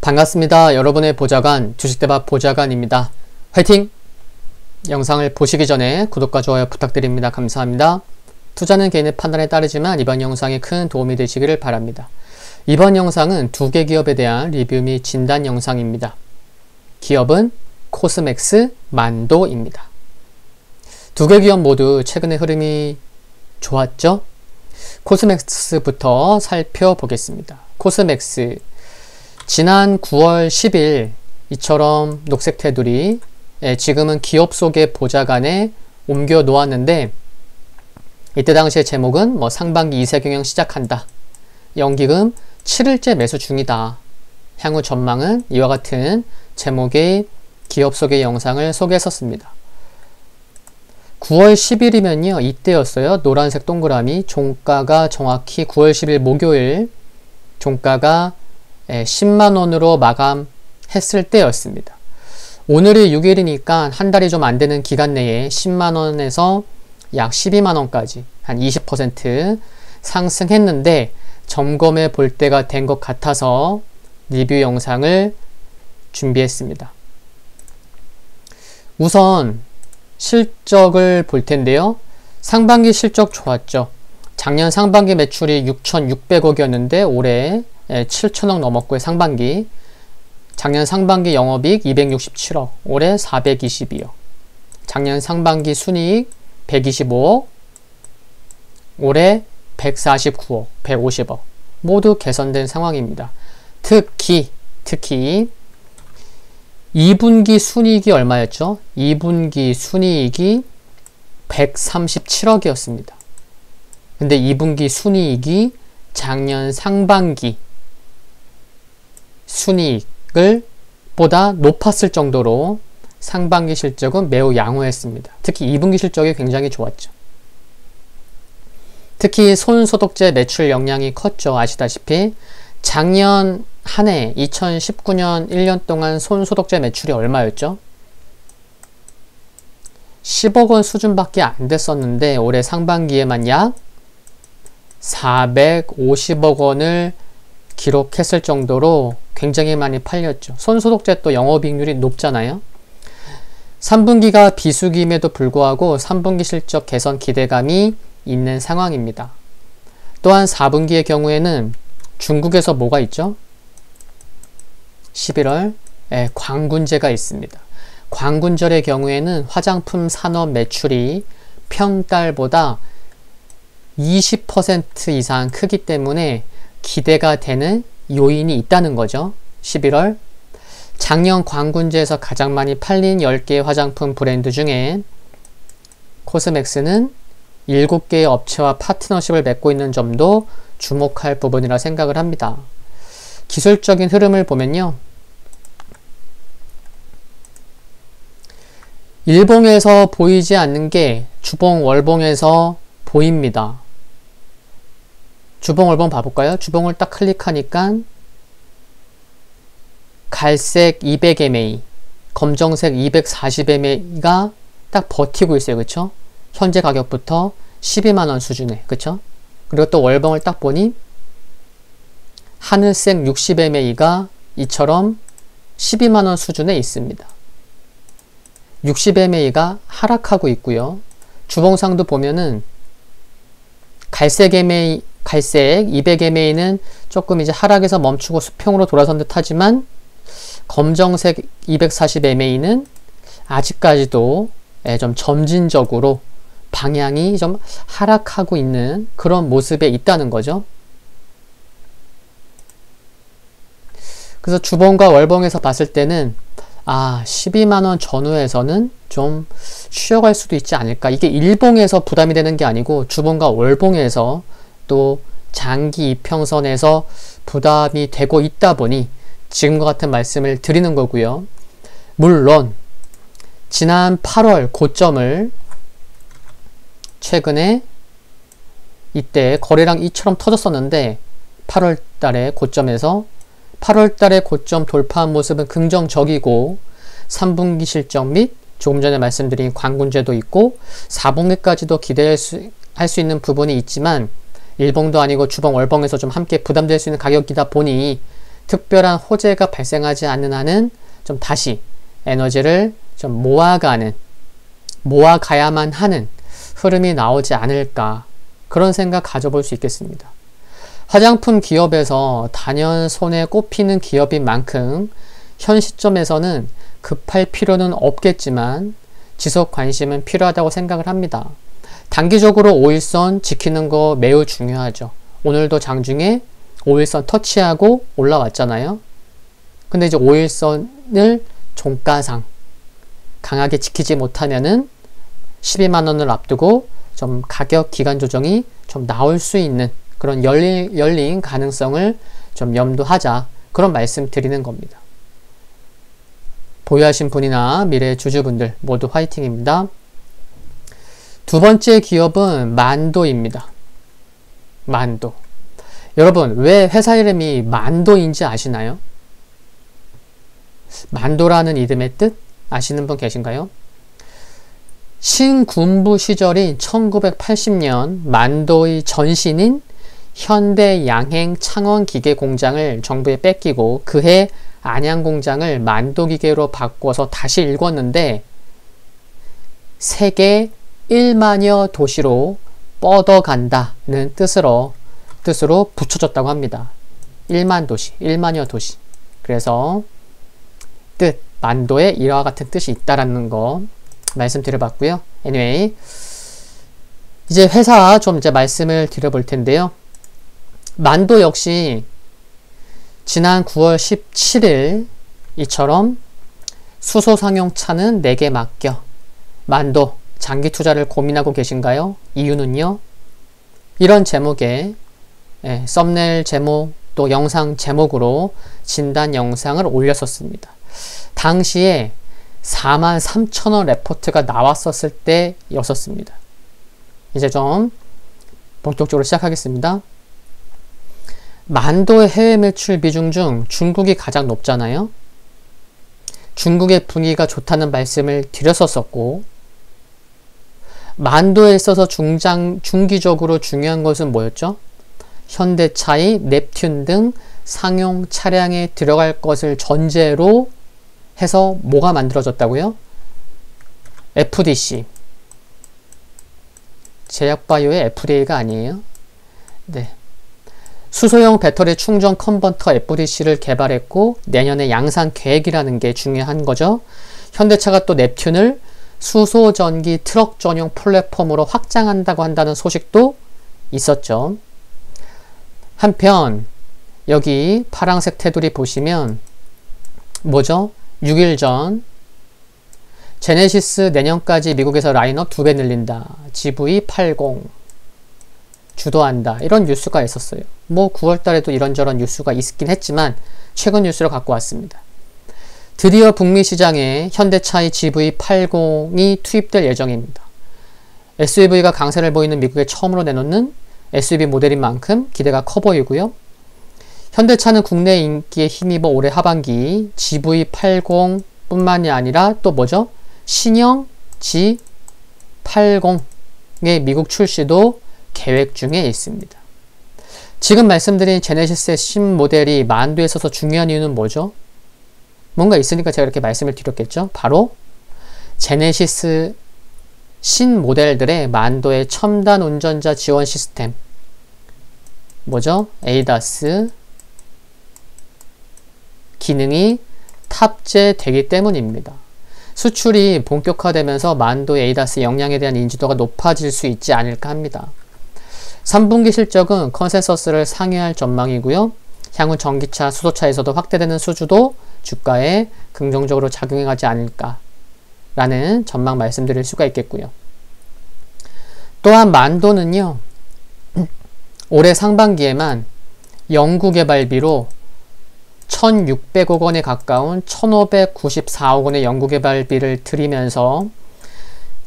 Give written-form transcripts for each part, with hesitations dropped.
반갑습니다. 여러분의 보좌관 주식대박 보좌관입니다. 화이팅! 영상을 보시기 전에 구독과 좋아요 부탁드립니다. 감사합니다. 투자는 개인의 판단에 따르지만 이번 영상이 큰 도움이 되시기를 바랍니다. 이번 영상은 두 개 기업에 대한 리뷰 및 진단 영상입니다. 기업은 코스맥스, 만도입니다. 두 개 기업 모두 최근의 흐름이 좋았죠? 코스맥스부터 살펴보겠습니다. 코스맥스 지난 9월 10일 이처럼 녹색 테두리 지금은 기업 속의 보좌관에 옮겨 놓았는데 이때 당시의 제목은 상반기 2세 경영 시작한다. 연기금 7일째 매수 중이다. 향후 전망은 이와 같은 제목의 기업 속의 영상을 소개했었습니다. 9월 10일이면요. 이때였어요. 노란색 동그라미 종가가 정확히 9월 10일 목요일 종가가 10만원으로 마감했을 때였습니다. 오늘이 6일이니까 한 달이 좀 안 되는 기간 내에 10만원에서 약 12만원까지 한 20% 상승했는데 점검해 볼 때가 된 것 같아서 리뷰 영상을 준비했습니다. 우선 실적을 볼 텐데요. 상반기 실적 좋았죠. 작년 상반기 매출이 6,600억이었는데 올해 7천억 넘었고요. 상반기 작년 상반기 영업이익 267억, 올해 422억. 작년 상반기 순이익 125억, 올해 149억, 150억. 모두 개선된 상황입니다. 특히 2분기 순이익이 얼마였죠? 2분기 순이익이 137억이었습니다. 근데 2분기 순이익이 작년 상반기 순이익을 보다 높았을 정도로 상반기 실적은 매우 양호했습니다. 특히 2분기 실적이 굉장히 좋았죠. 특히 손소독제 매출 역량이 컸죠. 아시다시피 작년 한 해 2019년 1년 동안 손소독제 매출이 얼마였죠? 10억 원 수준밖에 안 됐었는데 올해 상반기에만 약 450억 원을 기록했을 정도로 굉장히 많이 팔렸죠. 손소독제 또 영업이익률이 높잖아요. 3분기가 비수기임에도 불구하고 3분기 실적 개선 기대감이 있는 상황입니다. 또한 4분기의 경우에는 중국에서 뭐가 있죠? 11월 광군제가 있습니다. 광군절의 경우에는 화장품 산업 매출이 평달보다 20% 이상 크기 때문에 기대가 되는 요인이 있다는 거죠. 11월 작년 광군제에서 가장 많이 팔린 10개의 화장품 브랜드 중에 코스맥스는 7개의 업체와 파트너십을 맺고 있는 점도 주목할 부분이라 생각을 합니다. 기술적인 흐름을 보면요. 일봉에서 보이지 않는 게 주봉 월봉에서 보입니다. 주봉 월봉 봐볼까요? 주봉을 딱 클릭하니까 갈색 200MA, 검정색 240MA가 딱 버티고 있어요. 그쵸? 현재 가격부터 12만원 수준에. 그쵸? 그리고 또 월봉을 딱 보니 하늘색 60MA가 이처럼 12만원 수준에 있습니다. 60MA가 하락하고 있고요. 주봉상도 보면은 갈색 200MA는 조금 이제 하락에서 멈추고 수평으로 돌아선 듯 하지만 검정색 240MA는 아직까지도 좀 점진적으로 방향이 좀 하락하고 있는 그런 모습에 있다는 거죠. 그래서 주봉과 월봉에서 봤을 때는 12만원 전후에서는 좀 쉬어갈 수도 있지 않을까. 이게 일봉에서 부담이 되는 게 아니고 주봉과 월봉에서 또 장기 이평선에서 부담이 되고 있다 보니 지금과 같은 말씀을 드리는 거고요. 물론 지난 8월 고점을 최근에 이때 거래량 이처럼 터졌었는데 8월 달에 고점에서 8월 달에 고점 돌파한 모습은 긍정적이고 3분기 실적 및 조금 전에 말씀드린 광군제도 있고 4분기까지도 기대할 수 있는 부분이 있지만 일봉도 아니고 주봉 월봉에서 좀 함께 부담될 수 있는 가격이다 보니 특별한 호재가 발생하지 않는 한은 좀 다시 에너지를 좀 모아가야만 하는 흐름이 나오지 않을까, 그런 생각 가져볼 수 있겠습니다. 화장품 기업에서 단연 손에 꼽히는 기업인 만큼 현 시점에서는 급할 필요는 없겠지만 지속 관심은 필요하다고 생각을 합니다. 단기적으로 5일선 지키는 거 매우 중요하죠. 오늘도 장중에 5일선 터치하고 올라왔잖아요. 근데 이제 5일선을 종가상 강하게 지키지 못하면은 12만원을 앞두고 좀 가격 기간 조정이 좀 나올 수 있는 그런 열린 가능성을 좀 염두하자, 그런 말씀 드리는 겁니다. 보유하신 분이나 미래 주주분들 모두 화이팅입니다. 두 번째 기업은 만도입니다. 만도. 여러분, 왜 회사 이름이 만도인지 아시나요? 만도라는 이름의 뜻 아시는 분 계신가요? 신군부 시절인 1980년 만도의 전신인 현대양행 창원기계공장을 정부에 뺏기고 그해 안양공장을 만도기계로 바꿔서 다시 일궜는데 세계 1만여 도시로 뻗어간다는 뜻으로 붙여졌다고 합니다. 1만 도시, 1만여 도시. 그래서 뜻, 만도에 이와 같은 뜻이 있다라는 거 말씀드려봤고요. anyway, 이제 회사 좀 이제 말씀을 드려볼 텐데요. 만도 역시 지난 9월 17일 이처럼 수소 상용차는 내게 맡겨. 만도 장기 투자를 고민하고 계신가요? 이유는요? 이런 제목의 썸네일 제목 또 영상 제목으로 진단 영상을 올렸었습니다. 당시에 43,000원 레포트가 나왔었을 때였었습니다. 이제 좀 본격적으로 시작하겠습니다. 만도의 해외 매출 비중 중 중국이 가장 높잖아요. 중국의 분위기가 좋다는 말씀을 드렸었고, 만도에 있어서 중기적으로 중요한 것은 뭐였죠? 현대차의 넵튠 등 상용 차량에 들어갈 것을 전제로 해서 뭐가 만들어졌다고요? FDC. 제약바이오의 FDA가 아니에요. 네. 수소형 배터리 충전 컨버터 FDC를 개발했고 내년에 양산 계획이라는 게 중요한 거죠. 현대차가 또 넵튠을 수소전기 트럭 전용 플랫폼으로 확장한다고 한다는 소식도 있었죠. 한편 여기 파란색 테두리 보시면 뭐죠? 6일 전 제네시스 내년까지 미국에서 라인업 2배 늘린다. GV80 주도한다. 이런 뉴스가 있었어요. 뭐 9월달에도 이런저런 뉴스가 있긴 했지만 최근 뉴스로 갖고 왔습니다. 드디어 북미 시장에 현대차의 GV80이 투입될 예정입니다. SUV가 강세를 보이는 미국에 처음으로 내놓는 SUV 모델인 만큼 기대가 커 보이고요. 현대차는 국내 인기에 힘입어 올해 하반기 GV80 뿐만이 아니라 또 뭐죠? 신형 G80의 미국 출시도 계획 중에 있습니다. 지금 말씀드린 제네시스의 신모델이 만도에 있어서 중요한 이유는 뭐죠? 뭔가 있으니까 제가 이렇게 말씀을 드렸겠죠? 바로 제네시스 신모델들의 만도의 첨단 운전자 지원 시스템 뭐죠? ADAS 기능이 탑재되기 때문입니다. 수출이 본격화되면서 만도의 ADAS 역량에 대한 인지도가 높아질 수 있지 않을까 합니다. 3분기 실적은 컨센서스를 상회할 전망이고요. 향후 전기차, 수소차에서도 확대되는 수주도 주가에 긍정적으로 작용하지 않을까라는 전망 말씀드릴 수가 있겠고요. 또한 만도는요. 올해 상반기에만 연구개발비로 1,600억 원에 가까운 1,594억 원의 연구개발비를 들이면서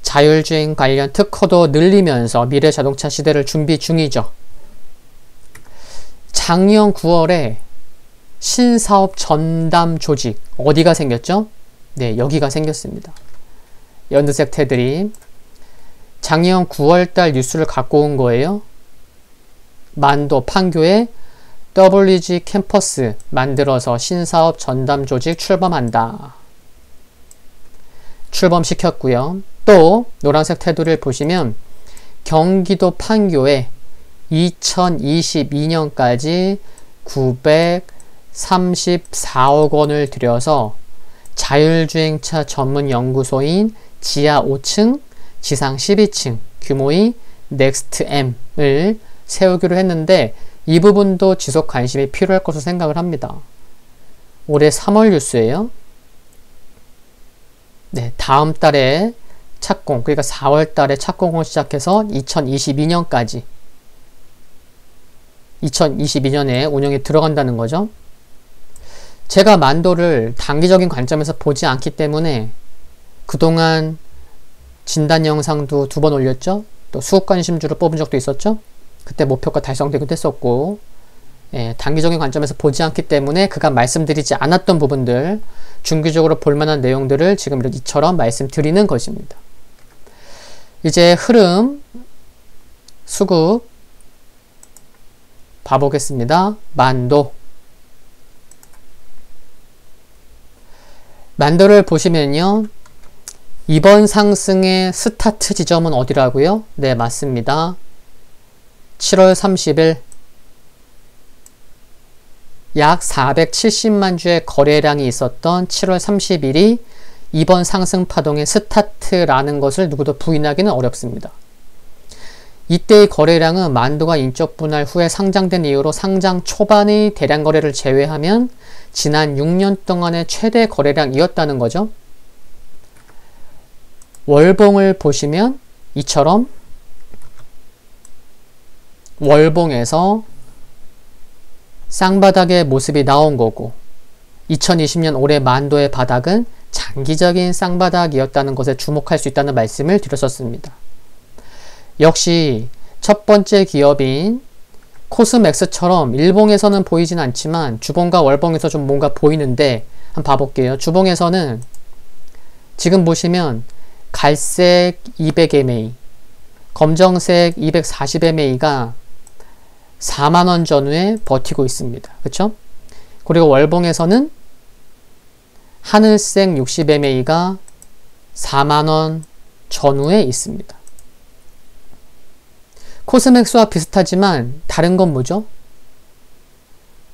자율주행 관련 특허도 늘리면서 미래 자동차 시대를 준비 중이죠. 작년 9월에 신사업 전담 조직 어디가 생겼죠? 네, 여기가 생겼습니다. 연두색 테두리 작년 9월달 뉴스를 갖고 온 거예요. 만도 판교에 WG 캠퍼스 만들어서 신사업 전담 조직 출범한다. 출범시켰고요. 또 노란색 테두리를 보시면 경기도 판교에 2022년까지 934억 원을 들여서 자율주행차 전문 연구소인 지하 5층, 지상 12층 규모의 넥스트M을 세우기로 했는데 이 부분도 지속 관심이 필요할 것으로 생각을 합니다. 올해 3월 뉴스예요. 네, 다음 달에 착공, 그러니까 4월 달에 착공을 시작해서 2022년까지 2022년에 운영에 들어간다는 거죠. 제가 만도를 단기적인 관점에서 보지 않기 때문에 그동안 진단 영상도 2번 올렸죠. 또 수급 관심주를 뽑은 적도 있었죠. 그때 목표가 달성되기도 했었고, 단기적인 관점에서 보지 않기 때문에 그간 말씀드리지 않았던 부분들, 중기적으로 볼만한 내용들을 지금 이처럼 말씀드리는 것입니다. 이제 흐름, 수급 봐보겠습니다. 만도를 보시면요. 이번 상승의 스타트 지점은 어디라고요? 네, 맞습니다. 7월 30일 약 470만 주의 거래량이 있었던 7월 30일이 이번 상승 파동의 스타트라는 것을 누구도 부인하기는 어렵습니다. 이때의 거래량은 만도가 인적 분할 후에 상장된 이후로 상장 초반의 대량 거래를 제외하면 지난 6년 동안의 최대 거래량이었다는 거죠. 월봉을 보시면 이처럼 월봉에서 쌍바닥의 모습이 나온 거고 2020년 올해 만도의 바닥은 장기적인 쌍바닥이었다는 것에 주목할 수 있다는 말씀을 드렸었습니다. 역시 첫 번째 기업인 코스맥스처럼 일봉에서는 보이진 않지만 주봉과 월봉에서 좀 뭔가 보이는데 한번 봐볼게요. 주봉에서는 지금 보시면 갈색 200MA, 검정색 240MA가 4만원 전후에 버티고 있습니다. 그쵸? 그리고 월봉에서는 하늘색 60MA가 4만원 전후에 있습니다. 코스맥스와 비슷하지만 다른 건 뭐죠?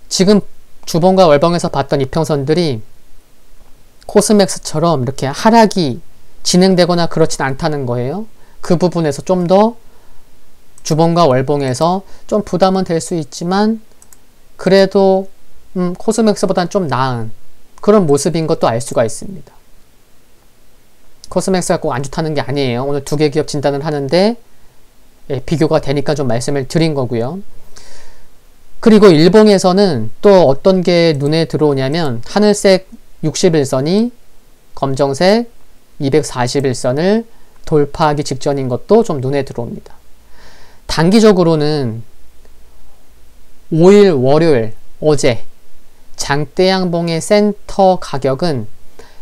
지금 주봉과 월봉에서 봤던 이평선들이 코스맥스처럼 이렇게 하락이 진행되거나 그렇진 않다는 거예요. 그 부분에서 좀 더 주봉과 월봉에서 좀 부담은 될 수 있지만 그래도 코스맥스보다는 좀 나은 그런 모습인 것도 알 수가 있습니다. 코스맥스가 꼭 안 좋다는 게 아니에요. 오늘 2개 기업 진단을 하는데 비교가 되니까 좀 말씀을 드린 거고요. 그리고 일봉에서는 또 어떤 게 눈에 들어오냐면 하늘색 61선이 검정색 241선을 돌파하기 직전인 것도 좀 눈에 들어옵니다. 단기적으로는 5일 월요일 어제 장대양봉의 센터 가격은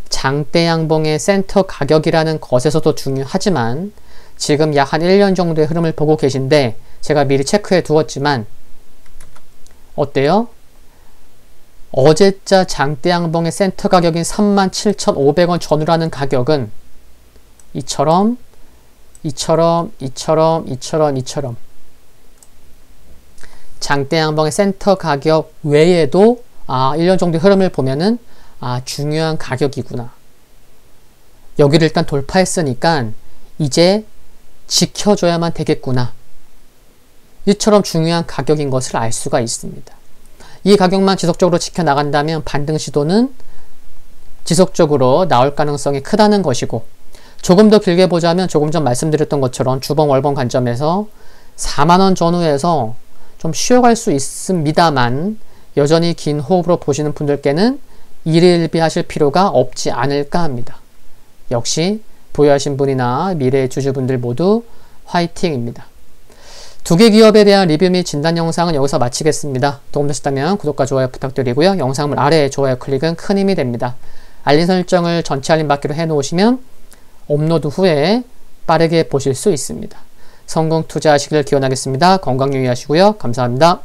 장대양봉의 센터 가격이라는 것에서도 중요하지만 지금 약 한 1년 정도의 흐름을 보고 계신데 제가 미리 체크해 두었지만 어때요? 어제자 장대양봉의 센터 가격인 37,500원 전후라는 가격은 이처럼 장대양봉의 센터 가격 외에도 1년 정도의 흐름을 보면은 중요한 가격이구나. 여기를 일단 돌파했으니까 이제 지켜줘야만 되겠구나. 이처럼 중요한 가격인 것을 알 수가 있습니다. 이 가격만 지속적으로 지켜나간다면 반등 시도는 지속적으로 나올 가능성이 크다는 것이고 조금 더 길게 보자면 조금 전 말씀드렸던 것처럼 주봉 월봉 관점에서 4만원 전후에서 좀 쉬어갈 수 있습니다만 여전히 긴 호흡으로 보시는 분들께는 일일비하실 필요가 없지 않을까 합니다. 역시 보유하신 분이나 미래의 주주분들 모두 화이팅입니다. 2개 기업에 대한 리뷰 및 진단 영상은 여기서 마치겠습니다. 도움되셨다면 구독과 좋아요 부탁드리고요. 영상물 아래 좋아요 클릭은 큰 힘이 됩니다. 알림 설정을 전체 알림 받기로 해놓으시면 업로드 후에 빠르게 보실 수 있습니다. 성공 투자하시길 기원하겠습니다. 건강 유의하시고요. 감사합니다.